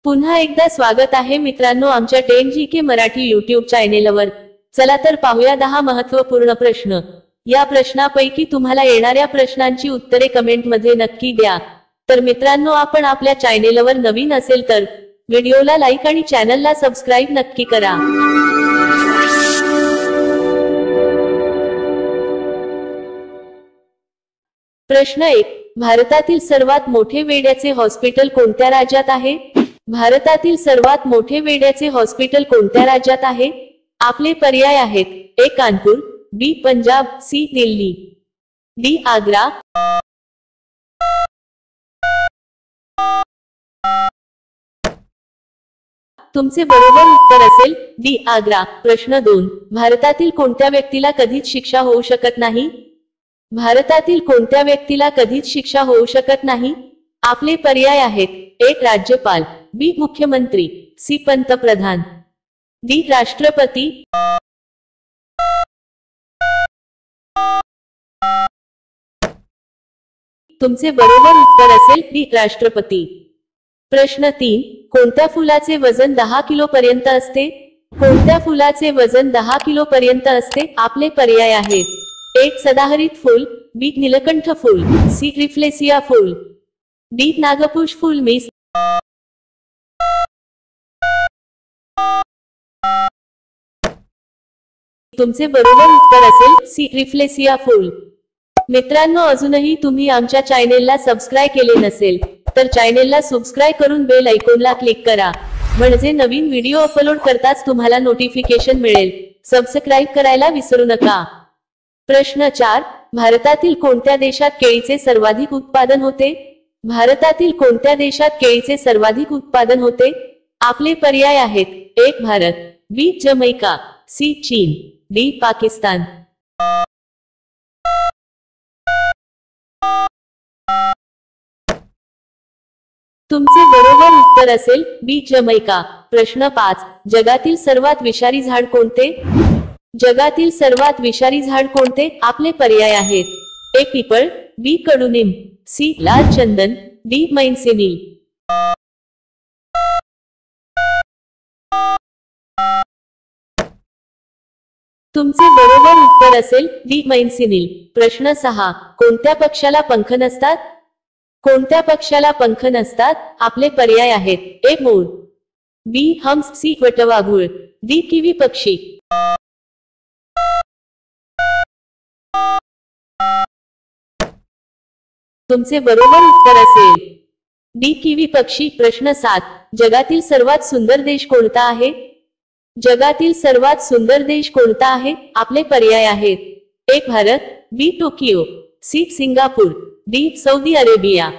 पुन्हा एकदा स्वागत आहे मित्रांनो आमच्या 10GK मराठी YouTube चॅनेलवर। चला तर पाहूया 10 महत्त्वपूर्ण प्रश्न। या प्रश्नापैकी तुम्हाला येणाऱ्या प्रश्नांची उत्तरे कमेंट मध्ये नक्की द्या। तर मित्रांनो आपण आपल्या चॅनेलवर नवीन असेल तर व्हिडिओला लाईक आणि चॅनलला सबस्क्राइब नक्की करा। प्रश्न 1, भारतातील सर्वात मोठे वेड्याचे हॉस्पिटल कोणत्या राज्यात आहे? भारतातील सर्वात मोठे वेड्याचे हॉस्पिटल कोणत्या राज्यात आहे? आपले पर्याय आहेत: ए कानपूर, बी पंजाब, सी दिल्ली, डी आग्रा। तुमचे बरोबर उत्तर असेल डी आग्रा। प्रश्न 2, भारतातील कोणत्या व्यक्तीला कधीच शिक्षा होऊ शकत नाही? भारतातील कोणत्या व्यक्तीला कधीच शिक्षा होऊ शकत नाही? आपले पर्याय आहेत: ए राज्यपाल, बी मुख्यमंत्री, सी पंतप्रधान, डी राष्ट्रपती। तुमचे बरोबर उत्तर असेल डी राष्ट्रपती। प्रश्न 3, कोणत्या फुलाचे वजन 10 किलो पर्यंत असते? कोणत्या फुलाचे वजन 10 किलो पर्यंत असते? आपले पर्याय आहेत: एक सदाहरित फूल, बी नीलकंठ फूल, सी रिफ्लेसिया फूल, डी नागपुष फूल मिस। तुमचे बरोबर उत्तर असेल सी रिफ्लेसिया फूल। मित्रांनो अजूनही तुम्ही आमच्या चॅनेलला सबस्क्राइब केले नसेल तर चॅनेलला सबस्क्राइब करून बेल आयकॉनला क्लिक करा, म्हणजे नवीन व्हिडिओ अपलोड करताच तुम्हाला नोटिफिकेशन मिळेल। सबस्क्राइब करायला विसरू नका। प्रश्न 4, भारतातील कोणत्या देशात केळीचे सर्वाधिक उत्पादन होते? भारतातील कोणत्या देशात केळीचे सर्वाधिक उत्पादन होते? आपले पर्याय आहेत: एक भारत, बी जमैका, सी चीन, डी पाकिस्तान। तुमचे बरोबर उत्तर असेल बी जमैका। प्रश्न 5, जगातील सर्वात विषारी झाड कोणते? जगातील सर्वात विषारी झाड कोणते? आपले पर्याय आहेत: ए पिपळ, बी कडुनिंब, सी लाल चंदन, डी मैनसिनील। तुमचे बरोबर उत्तर असेल डी मैनसिनील। प्रश्न 6, कोणत्या पक्ष्याला पंख नसतात? कोणत्या पक्ष्याला पंख नसतात? आपले पर्याय आहेत: ए मोर, बी हंस, सी वटवाघूळ, डी किवी पक्षी। तुमचे बरोबर उत्तर असेल डी किवी पक्षी। प्रश्न 7, जगातील सर्वात सुंदर देश कोणता आहे? जगातील सर्वात सुंदर देश कोणता आहे? आपले पर्याय आहेत: एक Bharat, B Tokyo, C Singapore, D Saudi Arabia.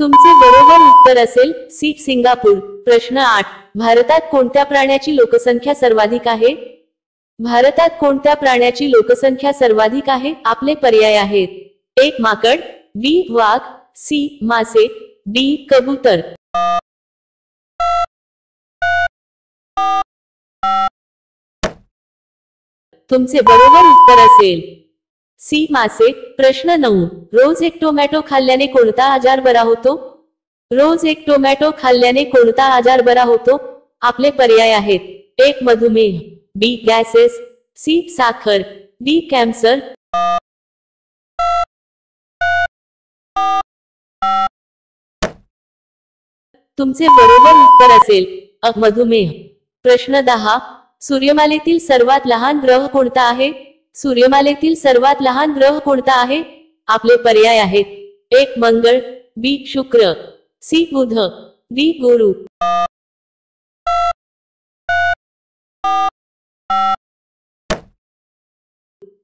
तुमचे बरोबर उत्तर असेल सी सिंगापूर। प्रश्न 8, भारतात कोणत्या प्राण्याची लोकसंख्या सर्वाधिक आहे? भारतात कोणत्या प्राण्याची लोकसंख्या सर्वाधिक आहे? आपले पर्याय आहेत: एक माकड, बी वाघ, सी मासे, डी कबूतर। तुमचे बरोबर उत्तर असेल सी मासे। प्रश्न 9, रोज एक टोमॅटो खाल्ल्याने कोणता आजार बरा होतो? रोज एक टोमॅटो खाल्ल्याने कोणता आजार बरा होतो? आपले पर्याय आहेत: एक मधुमेह, बी गॅसेस, सी साखर, डी कॅन्सर। तुमचे बरोबर उत्तर असेल मधुमेह। प्रश्न 10, सूर्यमालेतील सर्वात लहान ग्रह कोणता आहे? सूर्यमालेतील सर्वात लहान ग्रह कोणता आहे? आपले पर्याय आहेत: एक मंगळ, बी शुक्र, सी बुध, डी गुरु।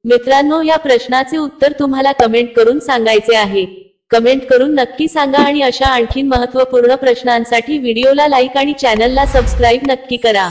मित्रांनो या प्रश्नाचे उत्तर तुम्हाला कमेंट करून सांगायचे आहे। कमेंट करून नक्की सांगा आणि अशा आणखीन महत्त्वपूर्ण प्रश्नांसाठी व्हिडिओला लाईक आणि चॅनलला सबस्क्राइब नक्की करा।